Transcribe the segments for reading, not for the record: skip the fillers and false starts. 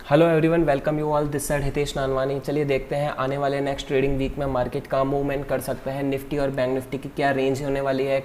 Hello everyone, welcome you all. This side Hitesh Nanwani. चलिए देखते हैं आने वाले नेक्स्ट ट्रेडिंग वीक में मार्केट कहाँ मूवमेंट कर सकते हैं। निफ्टी और बैंक निफ्टी की क्या रेंज होने वाली है,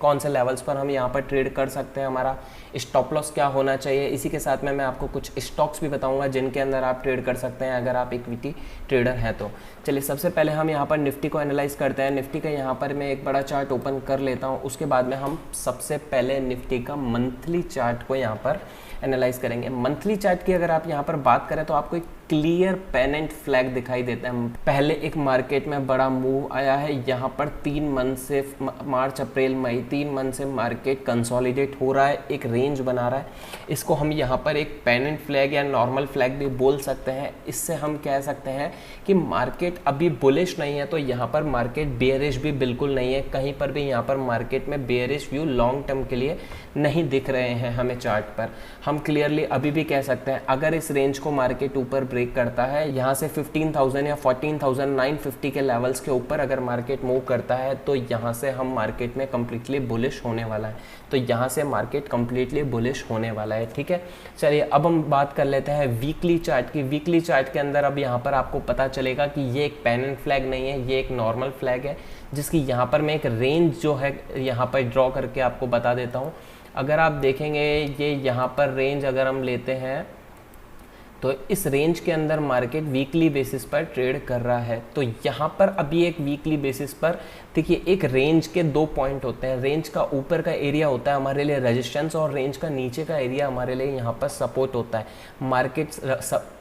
कौन से लेवल्स पर हम यहाँ पर ट्रेड कर सकते हैं, हमारा स्टॉप लॉस क्या होना चाहिए। इसी के साथ में मैं आपको कुछ स्टॉक्स भी बताऊंगा जिनके अंदर आप ट्रेड कर सकते हैं अगर आप इक्विटी ट्रेडर हैं तो। चलिए सबसे पहले हम यहाँ पर निफ्टी को एनालाइज करते हैं। निफ्टी का यहाँ पर मैं एक बड़ा चार्ट ओपन कर लेता हूँ, उसके बाद में हम सबसे पहले निफ्टी का मंथली चार्ट को यहाँ पर एनालाइज करेंगे। मंथली चार्ट की अगर आप यहाँ पर बात करें तो आपको एक क्लियर पेनेंट फ्लैग दिखाई देता है। पहले एक मार्केट में बड़ा मूव आया है, यहाँ पर 3 मंथ से मार्च अप्रैल मई 3 मंथ से मार्केट कंसोलिडेट हो रहा है, एक रेंज बना रहा है। इसको हम यहाँ पर एक पेनेंट फ्लैग या नॉर्मल फ्लैग भी बोल सकते हैं। इससे हम कह सकते हैं कि मार्केट अभी बुलिश नहीं है, तो यहाँ पर मार्केट बेयरिश भी बिल्कुल नहीं है। कहीं पर भी यहाँ पर मार्केट में बेयरिश व्यू लॉन्ग टर्म के लिए नहीं दिख रहे हैं हमें चार्ट पर। हम क्लियरली अभी भी कह सकते हैं अगर इस रेंज को मार्केट ऊपर ब्रेक करता है, यहाँ से 15,000 या 14,950 के लेवल्स के ऊपर अगर मार्केट मूव करता है तो यहाँ से हम मार्केट में कम्प्लीटली बुलिश होने वाला है। तो यहाँ से मार्केट कम्प्लीटली बुलिश होने वाला है। ठीक है, चलिए अब हम बात कर लेते हैं वीकली चार्ट की। वीकली चार्ट के अंदर अब यहाँ पर आपको पता चलेगा कि ये एक पेनेंट फ्लैग नहीं है, ये एक नॉर्मल फ्लैग है, जिसकी यहाँ पर मैं एक रेंज जो है यहाँ पर ड्रॉ करके आपको बता देता हूँ। अगर आप देखेंगे ये यहाँ पर रेंज अगर हम लेते हैं तो इस रेंज के अंदर मार्केट वीकली बेसिस पर ट्रेड कर रहा है। तो यहाँ पर अभी एक वीकली बेसिस पर देखिए, एक रेंज के 2 पॉइंट होते हैं। रेंज का ऊपर का एरिया होता है हमारे लिए रेजिस्टेंस, और रेंज का नीचे का एरिया हमारे लिए यहाँ पर सपोर्ट होता है। मार्केट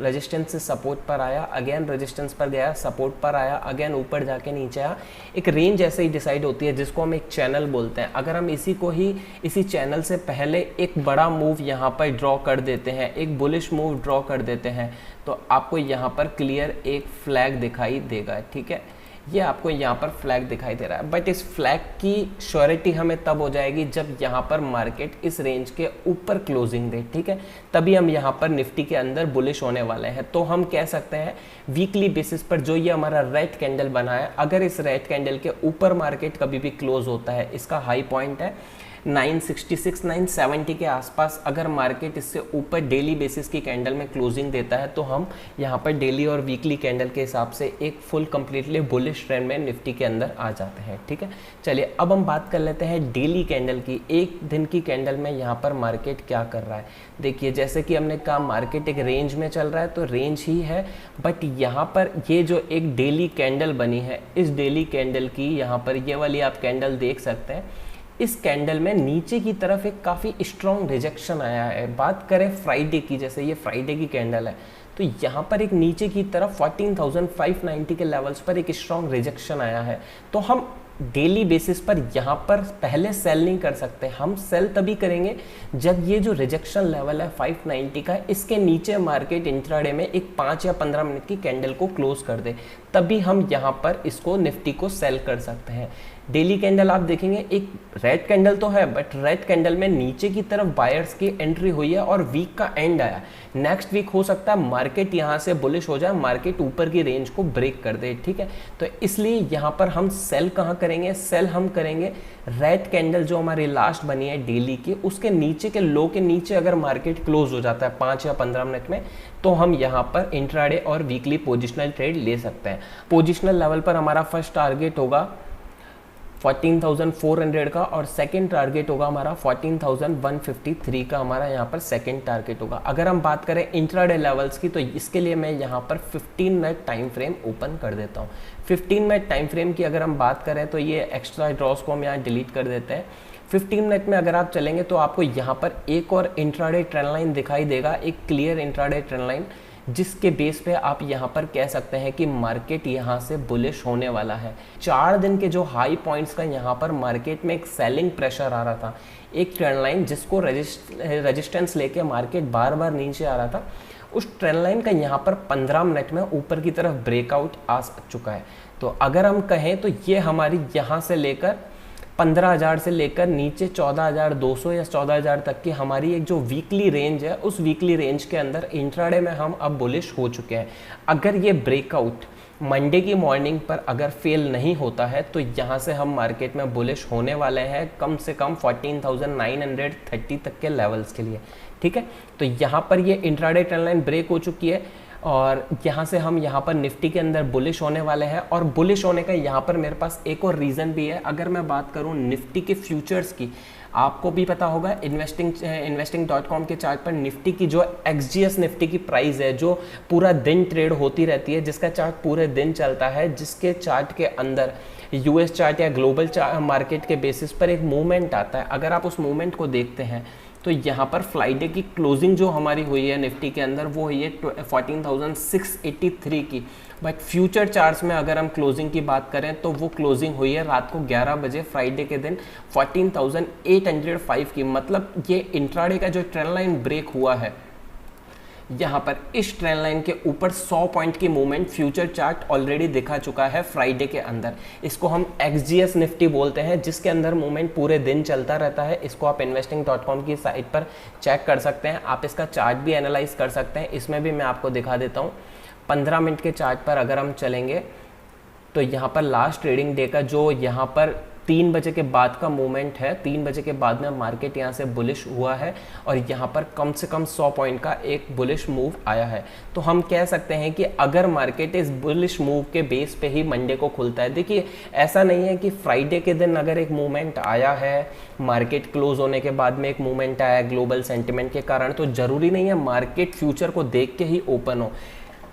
रेजिस्टेंस से सपोर्ट पर आया, अगेन रेजिस्टेंस पर गया, सपोर्ट पर आया, अगेन ऊपर जाके नीचे आया। एक रेंज ऐसे ही डिसाइड होती है जिसको हम एक चैनल बोलते हैं। अगर हम इसी चैनल से पहले एक बड़ा मूव यहाँ पर ड्रॉ कर देते हैं, एक बुलिश मूव ड्रॉ कर देते हैं, तो आपको यहाँ पर क्लियर एक फ्लैग दिखाई देगा। ठीक है, ये आपको यहाँ पर फ्लैग दिखाई दे रहा है, बट इस फ्लैग की श्योरिटी हमें तब हो जाएगी जब यहाँ पर मार्केट इस रेंज के ऊपर क्लोजिंग दे। ठीक है, तभी हम यहाँ पर निफ्टी के अंदर बुलिश होने वाले हैं। तो हम कह सकते हैं वीकली बेसिस पर जो ये हमारा रेड कैंडल बना है, अगर इस रेड कैंडल के ऊपर मार्केट कभी भी क्लोज होता है, इसका हाई पॉइंट है 966 970 के आसपास, अगर मार्केट इससे ऊपर डेली बेसिस की कैंडल में क्लोजिंग देता है तो हम यहाँ पर डेली और वीकली कैंडल के हिसाब से एक फुल कंप्लीटली बुलिश ट्रेंड में निफ्टी के अंदर आ जाते हैं। ठीक है, चलिए अब हम बात कर लेते हैं डेली कैंडल की। एक दिन की कैंडल में यहाँ पर मार्केट क्या कर रहा है। देखिए, जैसे कि हमने कहा मार्केट एक रेंज में चल रहा है, तो रेंज ही है, बट यहाँ पर ये जो एक डेली कैंडल बनी है, इस डेली कैंडल की यहाँ पर ये वाली आप कैंडल देख सकते हैं। इस कैंडल में नीचे की तरफ एक काफ़ी स्ट्रॉन्ग रिजेक्शन आया है। बात करें फ्राइडे की, जैसे ये फ्राइडे की कैंडल है, तो यहाँ पर एक नीचे की तरफ 14,590 के लेवल्स पर एक स्ट्रॉन्ग रिजेक्शन आया है। तो हम डेली बेसिस पर यहाँ पर पहले सेल नहीं कर सकते। हम सेल तभी करेंगे जब ये जो रिजेक्शन लेवल है 590 का, इसके नीचे मार्केट इंट्राडे में एक 5 या 15 मिनट की कैंडल को क्लोज कर दे, तभी हम यहाँ पर इसको निफ्टी को सेल कर सकते हैं। डेली कैंडल आप देखेंगे एक रेड कैंडल तो है, बट रेड कैंडल में नीचे की तरफ बायर्स की एंट्री हुई है और वीक का एंड आया। नेक्स्ट वीक हो सकता है मार्केट यहाँ से बुलिश हो जाए, मार्केट ऊपर की रेंज को ब्रेक कर दे। ठीक है, तो इसलिए यहाँ पर हम सेल कहाँ करेंगे, सेल हम करेंगे रेड कैंडल जो हमारी लास्ट बनी है डेली की, उसके नीचे के लो के नीचे अगर मार्केट क्लोज हो जाता है 5 या 15 मिनट में, तो हम यहाँ पर इंट्राडे और वीकली पोजिशनल ट्रेड ले सकते हैं। पोजिशनल लेवल पर हमारा फर्स्ट टारगेट होगा 14,400 का, और सेकंड टारगेट होगा हमारा 14,153 का, हमारा यहाँ पर सेकंड टारगेट होगा। अगर हम बात करें इंट्राडे लेवल्स की, तो इसके लिए मैं यहाँ पर 15 मिनट टाइम फ्रेम ओपन कर देता हूँ। 15 मिनट टाइम फ्रेम की अगर हम बात करें तो ये एक्स्ट्रा ड्रॉस को हम यहाँ डिलीट कर देते हैं। 15 मिनट में अगर आप चलेंगे तो आपको यहाँ पर एक और इंट्राडे ट्रेंड लाइन दिखाई देगा, एक क्लियर इंट्राडे ट्रेंड लाइन, जिसके बेस पे आप यहाँ पर कह सकते हैं कि मार्केट यहाँ से बुलिश होने वाला है। 4 दिन के जो हाई पॉइंट्स का यहाँ पर मार्केट में एक सेलिंग प्रेशर आ रहा था, एक ट्रेंड लाइन जिसको रेजिस्टेंस लेके मार्केट बार बार नीचे आ रहा था, उस ट्रेंड लाइन का यहाँ पर 15 मिनट में ऊपर की तरफ ब्रेकआउट आ चुका है। तो अगर हम कहें तो ये हमारी यहाँ से लेकर 15,000 से लेकर नीचे 14,200 या 14,000 तक की हमारी एक जो वीकली रेंज है, उस वीकली रेंज के अंदर इंट्राडे में हम अब बुलिश हो चुके हैं। अगर ये ब्रेकआउट मंडे की मॉर्निंग पर अगर फेल नहीं होता है तो यहाँ से हम मार्केट में बुलिश होने वाले हैं कम से कम 14,930 तक के लेवल्स के लिए। ठीक है। तो यहाँ पर ये इंट्राडे ट्रेंड लाइन ब्रेक हो चुकी है और यहाँ से हम यहाँ पर निफ्टी के अंदर बुलिश होने वाले हैं। और बुलिश होने का यहाँ पर मेरे पास एक और रीज़न भी है। अगर मैं बात करूँ निफ्टी के फ्यूचर्स की, आपको भी पता होगा investing.com के चार्ट पर निफ्टी की जो XGS निफ्टी की प्राइस है, जो पूरा दिन ट्रेड होती रहती है, जिसका चार्ट पूरे दिन चलता है, जिसके चार्ट के अंदर US चार्ट या ग्लोबल मार्केट के बेसिस पर एक मूवमेंट आता है। अगर आप उस मूवमेंट को देखते हैं तो यहाँ पर फ्राइडे की क्लोजिंग जो हमारी हुई है निफ्टी के अंदर वो हुई है 14,683 की। बट फ्यूचर चार्ट्स में अगर हम क्लोजिंग की बात करें तो वो क्लोजिंग हुई है रात को 11 बजे फ्राइडे के दिन 14,805 की। मतलब ये इंट्राडे का जो ट्रेंड लाइन ब्रेक हुआ है, यहाँ पर इस ट्रेंड लाइन के ऊपर 100 पॉइंट की मूवमेंट फ्यूचर चार्ट ऑलरेडी दिखा चुका है फ्राइडे के अंदर। इसको हम XGS निफ्टी बोलते हैं, जिसके अंदर मूवमेंट पूरे दिन चलता रहता है। इसको आप investing.com की साइट पर चेक कर सकते हैं, आप इसका चार्ट भी एनालाइज कर सकते हैं। इसमें भी मैं आपको दिखा देता हूँ। 15 मिनट के चार्ट पर अगर हम चलेंगे तो यहाँ पर लास्ट ट्रेडिंग डे का जो यहाँ पर 3 बजे के बाद का मूवमेंट है, 3 बजे के बाद में मार्केट यहाँ से बुलिश हुआ है और यहाँ पर कम से कम 100 पॉइंट का एक बुलिश मूव आया है। तो हम कह सकते हैं कि अगर मार्केट इस बुलिश मूव के बेस पे ही मंडे को खुलता है, देखिए ऐसा नहीं है कि फ्राइडे के दिन अगर एक मूवमेंट आया है, मार्केट क्लोज होने के बाद में एक मूवमेंट आया ग्लोबल सेंटिमेंट के कारण, तो ज़रूरी नहीं है मार्केट फ्यूचर को देख के ही ओपन हो।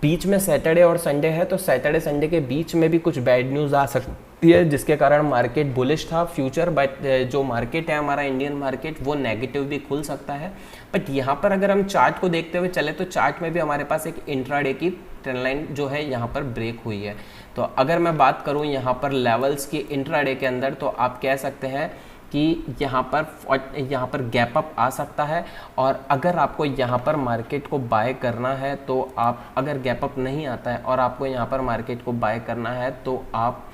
बीच में सैटरडे और संडे है, तो सैटरडे संडे के बीच में भी कुछ बैड न्यूज़ आ सकती है, जिसके कारण मार्केट बुलिश था फ्यूचर। बट जो मार्केट है हमारा इंडियन मार्केट, वो नेगेटिव भी खुल सकता है। बट यहाँ पर अगर हम चार्ट को देखते हुए चले तो चार्ट में भी हमारे पास एक इंट्राडे की ट्रेंड लाइन जो है यहाँ पर ब्रेक हुई है। तो अगर मैं बात करूँ यहाँ पर लेवल्स की इंट्राडे के अंदर, तो आप कह सकते हैं कि यहाँ पर गैप अप आ सकता है। और अगर आपको यहाँ पर मार्केट को बाय करना है तो आप, अगर गैप अप नहीं आता है और आपको यहाँ पर मार्केट को बाय करना है तो आप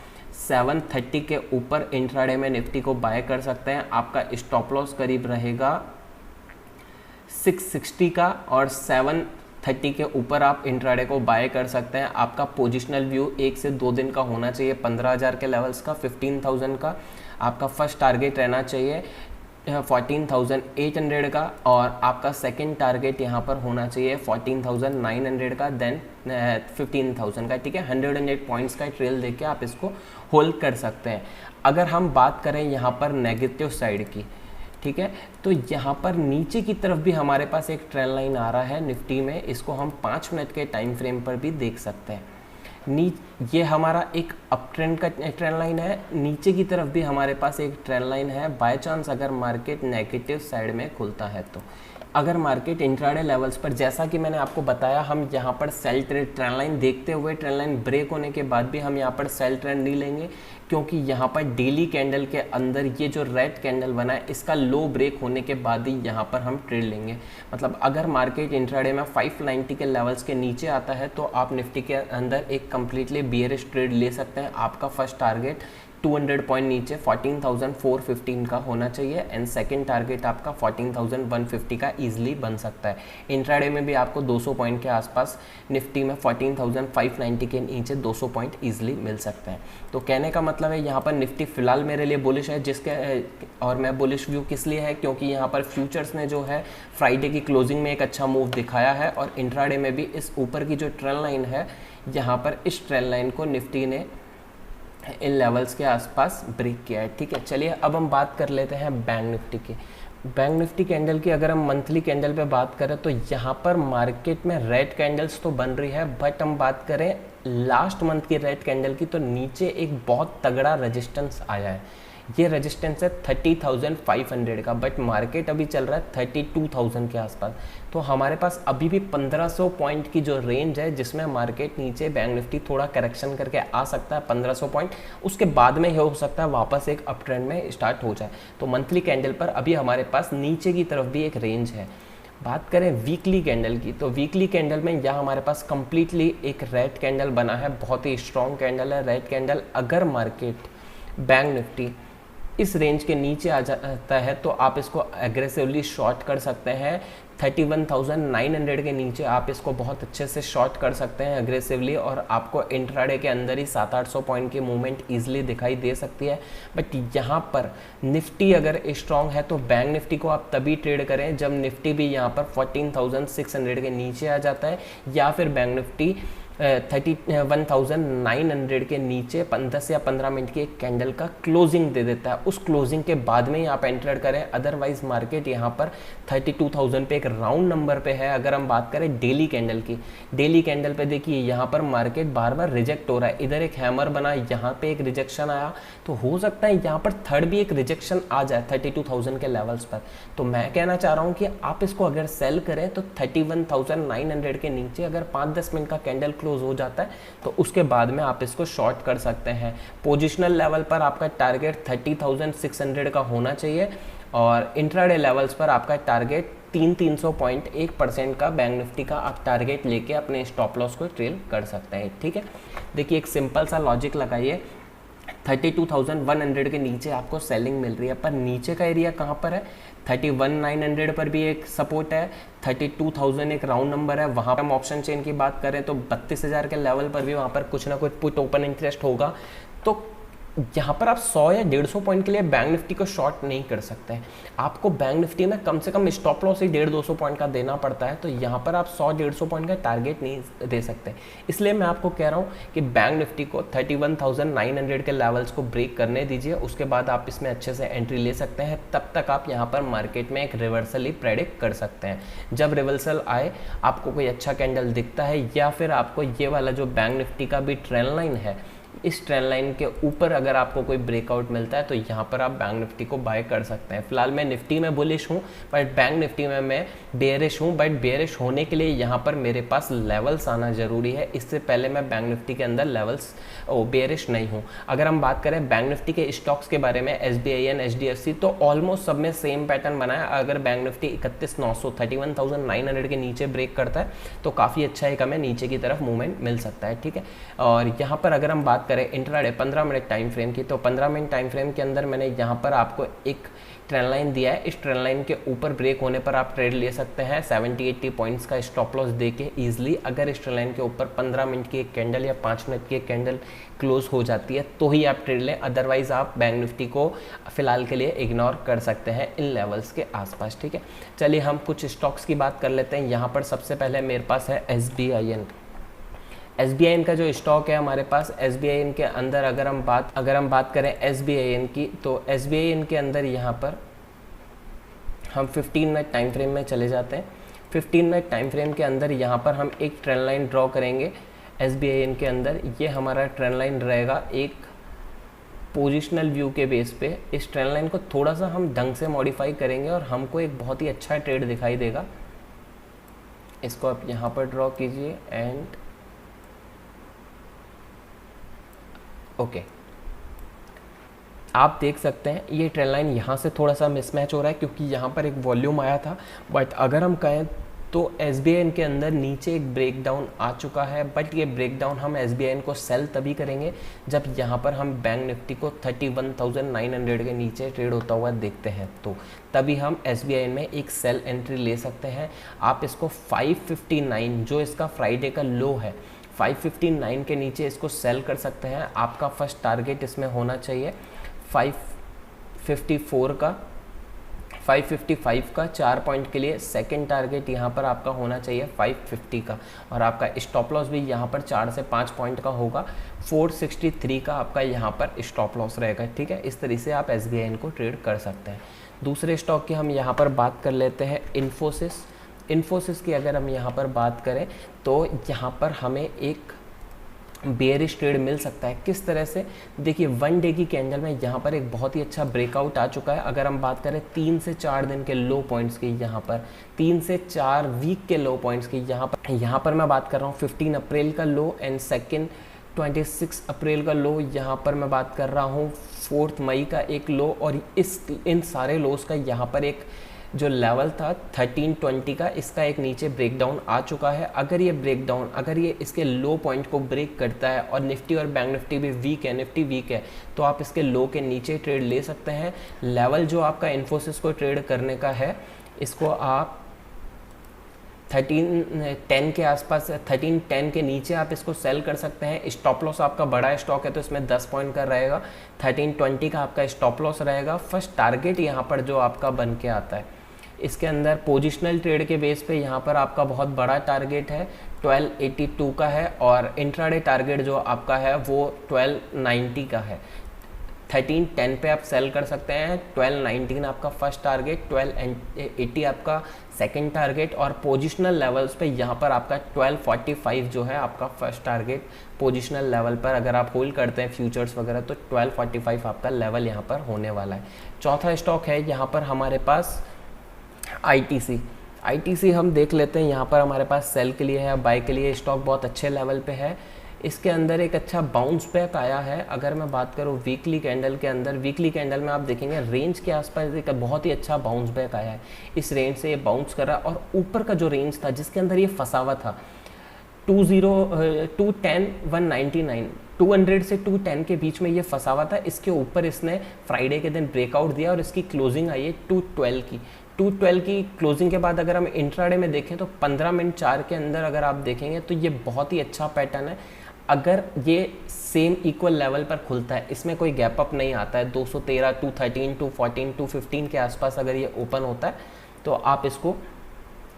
730 के ऊपर इंट्राडे में निफ्टी को बाय कर सकते हैं। आपका स्टॉप लॉस करीब रहेगा 660 का और 730 के ऊपर आप इंट्राडे को बाय कर सकते हैं। आपका पोजिशनल व्यू 1 से 2 दिन का होना चाहिए 15,000 के लेवल्स का, 15,000 का। आपका फर्स्ट टारगेट रहना चाहिए 14,800 का और आपका सेकंड टारगेट यहाँ पर होना चाहिए 14,900 का, देन 15,000 का। ठीक है, 108 पॉइंट्स का ट्रेल देके आप इसको होल्ड कर सकते हैं। अगर हम बात करें यहाँ पर नेगेटिव साइड की, ठीक है, तो यहाँ पर नीचे की तरफ भी हमारे पास एक ट्रेंड लाइन आ रहा है निफ्टी में। इसको हम 5 मिनट के टाइम फ्रेम पर भी देख सकते हैं। ये हमारा एक अप ट्रेंड का ट्रेंड लाइन है, नीचे की तरफ भी हमारे पास एक ट्रेंड लाइन है। बाय चांस अगर मार्केट नेगेटिव साइड में खुलता है तो, अगर मार्केट इंट्राडे लेवल्स पर, जैसा कि मैंने आपको बताया, हम यहाँ पर सेल ट्रेंड लाइन देखते हुए ट्रेंड लाइन ब्रेक होने के बाद भी हम यहाँ पर सेल ट्रेंड नहीं लेंगे, क्योंकि यहाँ पर डेली कैंडल के अंदर ये जो रेड कैंडल बना है, इसका लो ब्रेक होने के बाद ही यहाँ पर हम ट्रेड लेंगे। मतलब अगर मार्केट इंट्राडे में 590 के लेवल्स के नीचे आता है तो आप निफ्टी के अंदर एक कम्प्लीटली बियरिश ट्रेड ले सकते हैं। आपका फर्स्ट टारगेट 200 पॉइंट नीचे 14,415 का होना चाहिए एंड सेकंड टारगेट आपका 14,150 का इजीली बन सकता है। इंट्राडे में भी आपको 200 पॉइंट के आसपास, निफ्टी में 14,590 के नीचे 200 पॉइंट इजीली मिल सकते हैं। तो कहने का मतलब है यहाँ पर निफ्टी फिलहाल मेरे लिए बुलिश है, और मैं बुलिश व्यू किस लिए है, क्योंकि यहाँ पर फ्यूचर्स ने जो है फ्राइडे की क्लोजिंग में एक अच्छा मूव दिखाया है और इंट्राडे में भी इस ऊपर की जो ट्रेंड लाइन है, यहाँ पर इस ट्रेंड लाइन को निफ्टी ने इन लेवल्स के आसपास ब्रेक किया है। ठीक है, चलिए अब हम बात कर लेते हैं बैंक निफ्टी की। बैंक निफ्टी कैंडल की अगर हम मंथली कैंडल पे बात करें तो यहाँ पर मार्केट में रेड कैंडल्स तो बन रही है, बट हम बात करें लास्ट मंथ की रेड कैंडल की तो नीचे एक बहुत तगड़ा रेजिस्टेंस आया है। ये रेजिस्टेंस है 30,500 का, बट मार्केट अभी चल रहा है 32,000 के आसपास। तो हमारे पास अभी भी 1,500 पॉइंट की जो रेंज है जिसमें मार्केट नीचे बैंक निफ्टी थोड़ा करेक्शन करके आ सकता है 1,500 पॉइंट, उसके बाद में हो सकता है वापस एक अप ट्रेंड में स्टार्ट हो जाए। तो मंथली कैंडल पर अभी हमारे पास नीचे की तरफ भी एक रेंज है। बात करें वीकली कैंडल की, तो वीकली कैंडल में यहाँ हमारे पास कम्प्लीटली एक रेड कैंडल बना है, बहुत ही स्ट्रॉन्ग कैंडल है रेड कैंडल। अगर मार्केट बैंक निफ्टी इस रेंज के नीचे आ जाता है तो आप इसको एग्रेसिवली शॉर्ट कर सकते हैं। 31,900 के नीचे आप इसको बहुत अच्छे से शॉर्ट कर सकते हैं एग्रेसिवली, और आपको इंट्राडे के अंदर ही 700-800 पॉइंट की मूवमेंट ईजिली दिखाई दे सकती है। बट यहाँ पर निफ्टी अगर स्ट्रांग है तो बैंक निफ्टी को आप तभी ट्रेड करें जब निफ्टी भी यहाँ पर 14,600 के नीचे आ जाता है, या फिर बैंक निफ्टी 31,900 के नीचे 10 या 15 मिनट की एक कैंडल का क्लोजिंग दे देता है। उस क्लोजिंग के बाद में ही आप एंटर करें। अदरवाइज मार्केट यहाँ पर 32,000 पे एक राउंड नंबर पे है। अगर हम बात करें डेली कैंडल की, डेली कैंडल पे देखिए यहाँ पर मार्केट बार बार रिजेक्ट हो रहा है। इधर एक हैमर बना, यहाँ पे एक रिजेक्शन आया, तो हो सकता है यहाँ पर थर्ड भी एक रिजेक्शन आ जाए 32,000 के लेवल्स पर। तो मैं कहना चाह रहा हूँ कि आप इसको अगर सेल करें तो 31,900 के नीचे अगर 5-10 मिनट का कैंडल क्लोज हो जाता है तो उसके बाद में आप इसको शॉर्ट कर सकते हैं। पोजिशनल लेवल पर आपका टारगेट 30,600 का होना चाहिए, और इंट्राडे लेवल्स पर आपका टारगेट 300 पॉइंट 1% का बैंक निफ्टी का आप टारगेट लेके अपने स्टॉप लॉस को ट्रेल कर सकते हैं। ठीक है, देखिए एक सिंपल सा लॉजिक लगाइए। 32,100 के नीचे आपको सेलिंग मिल रही है, पर नीचे का एरिया कहाँ पर है? 31,900 पर भी एक सपोर्ट है, 32,000 एक राउंड नंबर है। वहाँ पर हम ऑप्शन चेन की बात करें तो 32,000 के लेवल पर भी वहाँ पर कुछ ना कुछ पुट ओपन इंटरेस्ट होगा। तो यहाँ पर आप 100 या 150 पॉइंट के लिए बैंक निफ्टी को शॉर्ट नहीं कर सकते हैं। आपको बैंक निफ्टी में कम से कम स्टॉप लॉस ही 150-200 पॉइंट का देना पड़ता है, तो यहाँ पर आप 100-150 पॉइंट का टारगेट नहीं दे सकते। इसलिए मैं आपको कह रहा हूँ कि बैंक निफ्टी को 31,900 के लेवल्स को ब्रेक करने दीजिए, उसके बाद आप इसमें अच्छे से एंट्री ले सकते हैं। तब तक आप यहाँ पर मार्केट में एक रिवर्सल ही प्रेडिक्ट कर सकते हैं। जब रिवर्सल आए, आपको कोई अच्छा कैंडल दिखता है, या फिर आपको ये वाला जो बैंक निफ्टी का भी ट्रेंड लाइन है, इस ट्रेंड लाइन के ऊपर अगर आपको कोई ब्रेकआउट मिलता है तो यहाँ पर आप बैंक निफ्टी को बाय कर सकते हैं। फिलहाल मैं निफ्टी में बुलिश हूँ, बट बैंक निफ्टी में मैं बेयरिश हूँ। बट बेयरिश होने के लिए यहाँ पर मेरे पास लेवल्स आना ज़रूरी है, इससे पहले मैं बैंक निफ्टी के अंदर लेवल्स बेयरिश नहीं हूँ। अगर हम बात करें बैंक निफ्टी के स्टॉक्स के बारे में, SBIN, HDFC, तो ऑलमोस्ट सब में सेम पैटर्न बना है। अगर बैंक निफ्टी 31,900 31,900 के नीचे ब्रेक करता है तो काफ़ी अच्छा एक हमें नीचे की तरफ मूवमेंट मिल सकता है। ठीक है, और यहाँ पर अगर हम बात करें इंट्राडे 15 मिनट टाइम फ्रेम की, तो 15 मिनट टाइम फ्रेम के अंदर मैंने यहाँ पर आपको एक ट्रेंड लाइन दिया है। इस ट्रेंड लाइन के ऊपर ब्रेक होने पर आप ट्रेड ले सकते हैं 70-80 पॉइंट्स का स्टॉप लॉस देके ईजिली। अगर इस ट्रेंड लाइन के ऊपर 15 मिनट की एक कैंडल या 5 मिनट की एक कैंडल क्लोज हो जाती है तो ही आप ट्रेड लें, अदरवाइज आप बैंक निफ्टी को फिलहाल के लिए इग्नोर कर सकते हैं इन लेवल्स के आसपास। ठीक है, चलिए हम कुछ स्टॉक्स की बात कर लेते हैं। यहाँ पर सबसे पहले मेरे पास है SBIN का जो स्टॉक है हमारे पास। SBIN के अंदर अगर हम बात करें SBIN की, तो SBIN के अंदर यहाँ पर हम 15 मिनट टाइम फ्रेम में चले जाते हैं। 15 मिनट टाइम फ्रेम के अंदर यहाँ पर हम एक ट्रेंड लाइन ड्रॉ करेंगे SBIN के अंदर। ये हमारा ट्रेंड लाइन रहेगा एक पोजिशनल व्यू के बेस पे। इस ट्रेंड लाइन को थोड़ा सा हम ढंग से मॉडिफाई करेंगे और हमको एक बहुत ही अच्छा ट्रेड दिखाई देगा। इसको आप यहाँ पर ड्रॉ कीजिए एंड ओके, आप देख सकते हैं ये ट्रेंड लाइन यहाँ से थोड़ा सा मिसमैच हो रहा है क्योंकि यहाँ पर एक वॉल्यूम आया था। बट अगर हम कहें तो SBIN के अंदर नीचे एक ब्रेकडाउन आ चुका है, बट ये ब्रेकडाउन हम SBIN को सेल तभी करेंगे जब यहाँ पर हम बैंक निफ्टी को 31,900 के नीचे ट्रेड होता हुआ देखते हैं, तो तभी हम SBIN में एक सेल एंट्री ले सकते हैं। आप इसको 559 जो इसका फ्राइडे का लो है, 559 के नीचे इसको सेल कर सकते हैं। आपका फर्स्ट टारगेट इसमें होना चाहिए 554 का, 555 का 4 पॉइंट के लिए। सेकंड टारगेट यहाँ पर आपका होना चाहिए 550 का, और आपका स्टॉप लॉस भी यहाँ पर 4 से 5 पॉइंट का होगा। 463 का आपका यहाँ पर स्टॉप लॉस रहेगा। ठीक है, इस तरीके से आप SBIN को ट्रेड कर सकते हैं। दूसरे स्टॉक की हम यहाँ पर बात कर लेते हैं इन्फोसिस की। अगर हम यहाँ पर बात करें तो यहाँ पर हमें एक बेयरिश ट्रेड मिल सकता है। किस तरह से? देखिए 1 डे की कैंडल में यहाँ पर एक बहुत ही अच्छा ब्रेकआउट आ चुका है। अगर हम बात करें 3 से 4 दिन के लो पॉइंट्स की, यहाँ पर 3 से 4 वीक के लो पॉइंट्स की, यहाँ पर मैं बात कर रहा हूँ 15 अप्रैल का लो एंड सेकेंड 26 अप्रैल का लो। यहाँ पर मैं बात कर रहा हूँ 4 मई का एक लो, और इन सारे लोस का यहाँ पर एक जो लेवल था 1320 का, इसका एक नीचे ब्रेकडाउन आ चुका है। अगर ये ब्रेकडाउन, अगर ये इसके लो पॉइंट को ब्रेक करता है और निफ्टी और बैंक निफ्टी भी वीक है, निफ्टी वीक है, तो आप इसके लो के नीचे ट्रेड ले सकते हैं। लेवल जो आपका इन्फोसिस को ट्रेड करने का है, इसको आप 1310 के आसपास, 1310 के नीचे आप इसको सेल कर सकते हैं। स्टॉप लॉस आपका बड़ा स्टॉक है तो इसमें 10 पॉइंट का रहेगा, 1320 का आपका स्टॉप लॉस रहेगा। फर्स्ट टारगेट यहाँ पर जो आपका बन के आता है, इसके अंदर पोजिशनल ट्रेड के बेस पे यहाँ पर आपका बहुत बड़ा टारगेट है 1282 का है, और इंट्राडे टारगेट जो आपका है वो 1290 का है। 1310 पे आप सेल कर सकते हैं, 1219 आपका फर्स्ट टारगेट, 1280 आपका सेकंड टारगेट, और पोजिशनल लेवल्स पे यहाँ पर आपका 1245 जो है आपका फर्स्ट टारगेट। पोजिशनल लेवल पर अगर आप होल्ड करते हैं फ्यूचर्स वगैरह तो 1245 आपका लेवल यहाँ पर होने वाला है। चौथा स्टॉक है यहाँ पर हमारे पास आईटीसी हम देख लेते हैं। यहाँ पर हमारे पास सेल के लिए है, बाय के लिए स्टॉक बहुत अच्छे लेवल पे है। इसके अंदर एक अच्छा बाउंस बैक आया है। अगर मैं बात करूँ वीकली कैंडल के अंदर, वीकली कैंडल में आप देखेंगे रेंज के आसपास एक बहुत ही अच्छा बाउंस बैक आया है। इस रेंज से ये बाउंस कर रहा है, और ऊपर का जो रेंज था जिसके अंदर ये फंसा हुआ था 210 199 200 से 210 के बीच में ये फंसा हुआ था। इसके ऊपर इसने फ्राइडे के दिन ब्रेकआउट दिया और इसकी क्लोजिंग आई है 212 की। 212 की क्लोजिंग के बाद अगर हम इंट्राडे में देखें तो 15 मिनट 4 के अंदर अगर आप देखेंगे तो ये बहुत ही अच्छा पैटर्न है। अगर ये सेम इक्वल लेवल पर खुलता है, इसमें कोई गैप अप नहीं आता है, 213 213 214 215 के आसपास अगर ये ओपन होता है तो आप इसको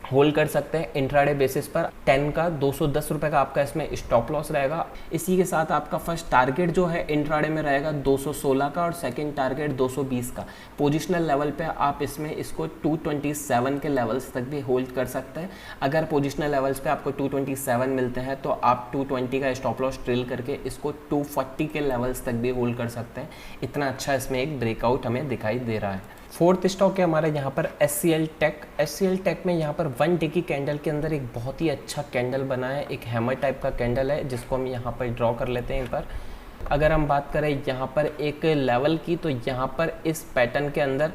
होल्ड कर सकते हैं इंट्राडे बेसिस पर। 10 का 210 रुपये का आपका इसमें स्टॉप लॉस रहेगा। इसी के साथ आपका फर्स्ट टारगेट जो है इंट्राडे में रहेगा 216 का, और सेकंड टारगेट 220 का। पोजिशनल लेवल पे आप इसमें इसको 227 के लेवल्स तक भी होल्ड कर सकते हैं। अगर पोजिशनल लेवल्स पे आपको 227 मिलते हैं तो आप 220 का स्टॉप लॉस ट्रिल करके इसको 240 के लेवल्स तक भी होल्ड कर सकते हैं। इतना अच्छा इसमें एक ब्रेकआउट हमें दिखाई दे रहा है। फोर्थ स्टॉक है हमारे यहाँ पर SCL टेक में यहाँ पर 1 डे की कैंडल के अंदर एक बहुत ही अच्छा कैंडल बना है। एक हैमर टाइप का कैंडल है जिसको हम यहाँ पर ड्रॉ कर लेते हैं एक बार। अगर हम बात करें यहाँ पर एक लेवल की, तो यहाँ पर इस पैटर्न के अंदर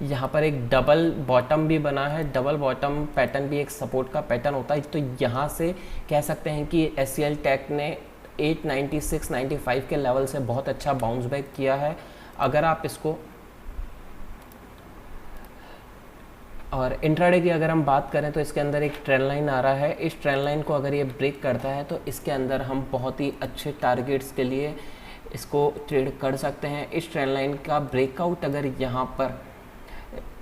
यहाँ पर एक डबल बॉटम भी बना है। डबल बॉटम पैटर्न भी एक सपोर्ट का पैटर्न होता है। तो यहाँ से कह सकते हैं कि SCL टेक ने 896-95 के लेवल से बहुत अच्छा बाउंस बैक किया है। अगर आप इसको, और इंट्राडे की अगर हम बात करें तो इसके अंदर एक ट्रेंड लाइन आ रहा है। इस ट्रेंड लाइन को अगर ये ब्रेक करता है तो इसके अंदर हम बहुत ही अच्छे टारगेट्स के लिए इसको ट्रेड कर सकते हैं। इस ट्रेंड लाइन का ब्रेकआउट अगर यहाँ पर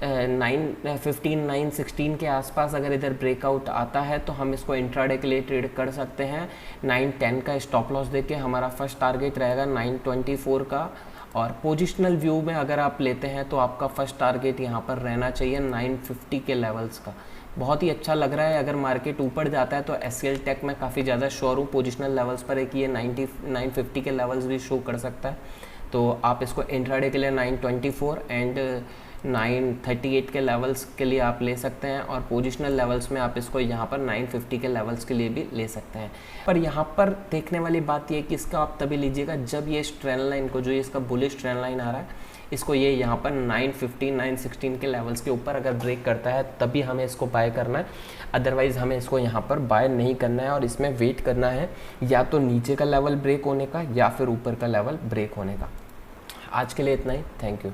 915 916 के आसपास अगर इधर ब्रेकआउट आता है तो हम इसको इंट्राडे के लिए ट्रेड कर सकते हैं। 910 का स्टॉप लॉस देके हमारा फर्स्ट टारगेट रहेगा 924 का, और पोजिशनल व्यू में अगर आप लेते हैं तो आपका फर्स्ट टारगेट यहाँ पर रहना चाहिए 950 के लेवल्स का। बहुत ही अच्छा लग रहा है। अगर मार्केट ऊपर जाता है तो SCL टेक में काफ़ी ज़्यादा श्योर हूँ पोजिशनल लेवल्स पर एक ये 950 के लेवल्स भी शो कर सकता है। तो आप इसको इंट्राडे के लिए 924 एंड 938 के लेवल्स के लिए आप ले सकते हैं, और पोजिशनल लेवल्स में आप इसको यहाँ पर 950 के लेवल्स के लिए भी ले सकते हैं। पर यहाँ पर देखने वाली बात ये है कि इसका आप तभी लीजिएगा जब ये ट्रेंड लाइन को, जो ये इसका बुलिश ट्रेंड लाइन आ रहा है, इसको ये यहाँ पर 950 916 के लेवल्स के ऊपर अगर ब्रेक करता है तभी हमें इसको बाय करना है। अदरवाइज़ हमें इसको यहाँ पर बाय नहीं करना है और इसमें वेट करना है या तो नीचे का लेवल ब्रेक होने का या फिर ऊपर का लेवल ब्रेक होने का। आज के लिए इतना ही। Thank you.